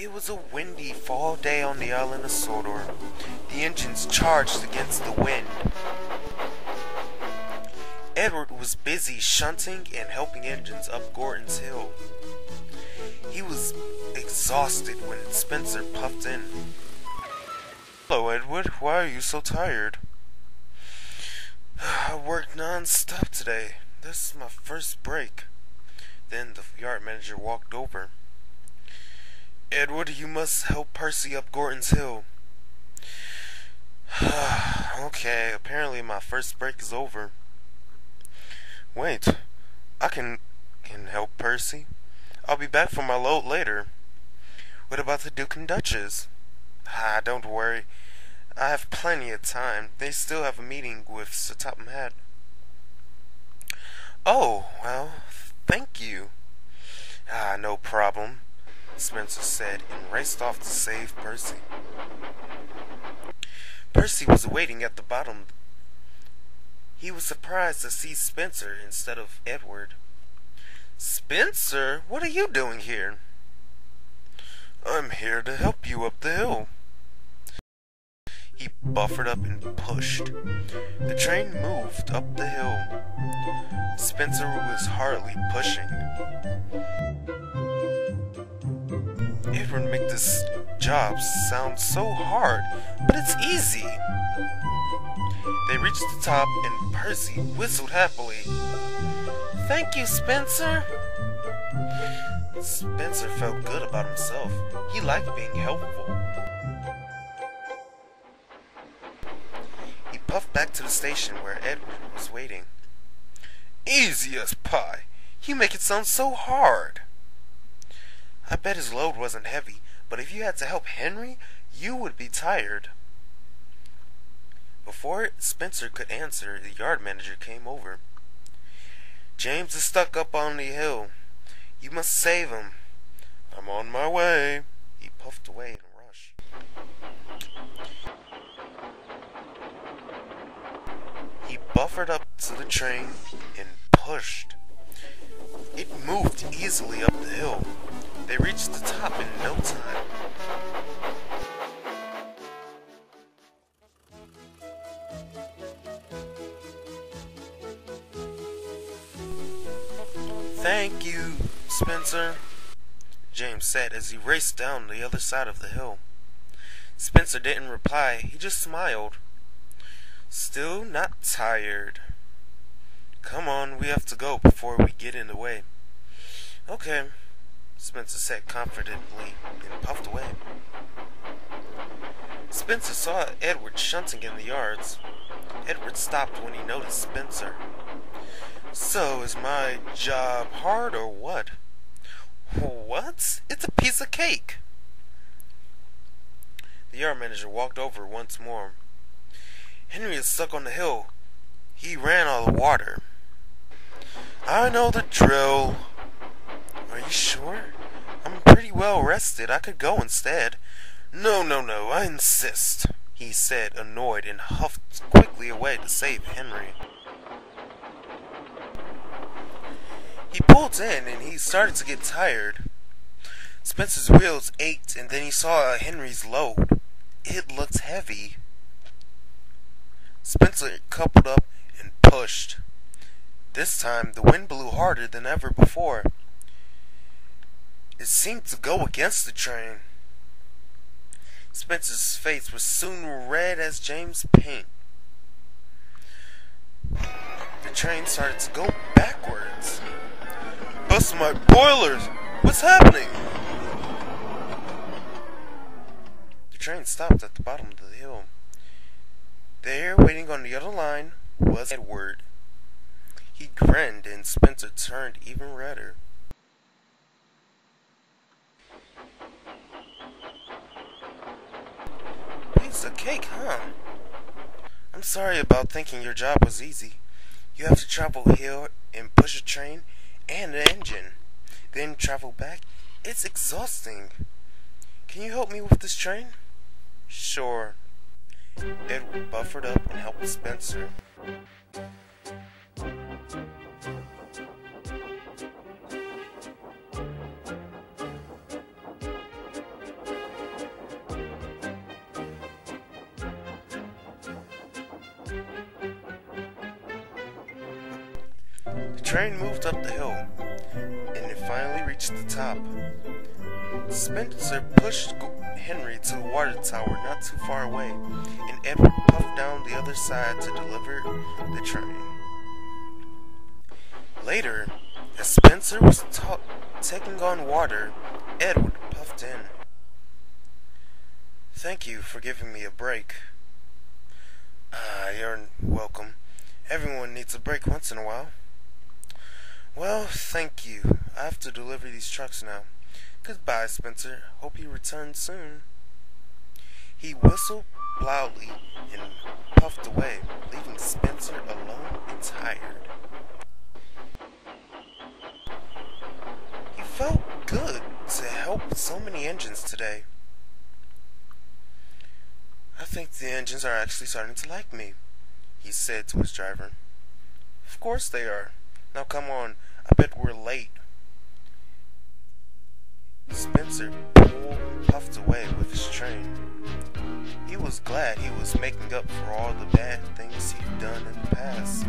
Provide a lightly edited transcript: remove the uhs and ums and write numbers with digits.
It was a windy fall day on the island of Sodor. The engines charged against the wind. Edward was busy shunting and helping engines up Gordon's Hill. He was exhausted when Spencer puffed in. "Hello, Edward. Why are you so tired?" "I worked non-stop today. This is my first break." Then the yard manager walked over. "Edward, you must help Percy up Gordon's Hill." "Okay, apparently my first break is over." "Wait, I can help Percy. I'll be back for my load later." "What about the Duke and Duchess?" Don't worry. I have plenty of time. They still have a meeting with Sir Topham Hatt." "Oh, well, thank you." No problem," Spencer said and raced off to save Percy. Percy was waiting at the bottom. He was surprised to see Spencer instead of Edward. "Spencer, what are you doing here?" "I'm here to help you up the hill." He buffered up and pushed. The train moved up the hill. Spencer was hardly pushing. "Edward make this job sound so hard, but it's easy." They reached the top and Percy whistled happily. "Thank you, Spencer." Spencer felt good about himself. He liked being helpful. He puffed back to the station where Edward was waiting. "Easy as pie. You make it sound so hard." "I bet his load wasn't heavy, but if you had to help Henry, you would be tired." Before Spencer could answer, the yard manager came over. "James is stuck up on the hill. You must save him." "I'm on my way." He puffed away in a rush. He buffered up to the train and pushed. It moved easily up the hill. They reached the top in no time. "Thank you, Spencer," James said as he raced down the other side of the hill. Spencer didn't reply. He just smiled. "Still not tired." "Come on, we have to go before we get in the way." "Okay," Spencer said confidently and puffed away. Spencer saw Edward shunting in the yards. Edward stopped when he noticed Spencer. "So, is my job hard or what?" "What? It's a piece of cake." The yard manager walked over once more. "Henry is stuck on the hill. He ran all the water." "I know the drill." "Are you sure? I'm pretty well rested. I could go instead." No, I insist," he said, annoyed, and huffed quickly away to save Henry. He pulled in and he started to get tired. Spencer's wheels ached and then he saw Henry's load. It looked heavy. Spencer coupled up and pushed. This time the wind blew harder than ever before. It seemed to go against the train. Spencer's face was soon red as James' paint. The train started to go backwards. "Bust my boilers! What's happening?" The train stopped at the bottom of the hill. There, waiting on the other line, was Edward. He grinned and Spencer turned even redder. "Piece of cake, huh? I'm sorry about thinking your job was easy. You have to travel here and push a train and an engine, then travel back. It's exhausting. Can you help me with this train?" "Sure." Edward buffered up and helped Spencer. train moved up the hill, and it finally reached the top. Spencer pushed Henry to the water tower not too far away, and Edward puffed down the other side to deliver the train. Later, as Spencer was taking on water, Edward puffed in. "Thank you for giving me a break." You're welcome. Everyone needs a break once in a while." "Well, thank you. I have to deliver these trucks now. Goodbye, Spencer. Hope you return soon." He whistled loudly and puffed away, leaving Spencer alone and tired. He felt good to help so many engines today. "I think the engines are actually starting to like me," he said to his driver. "Of course they are. Now come on, I bet we're late." Spencer puffed away with his train. He was glad he was making up for all the bad things he'd done in the past.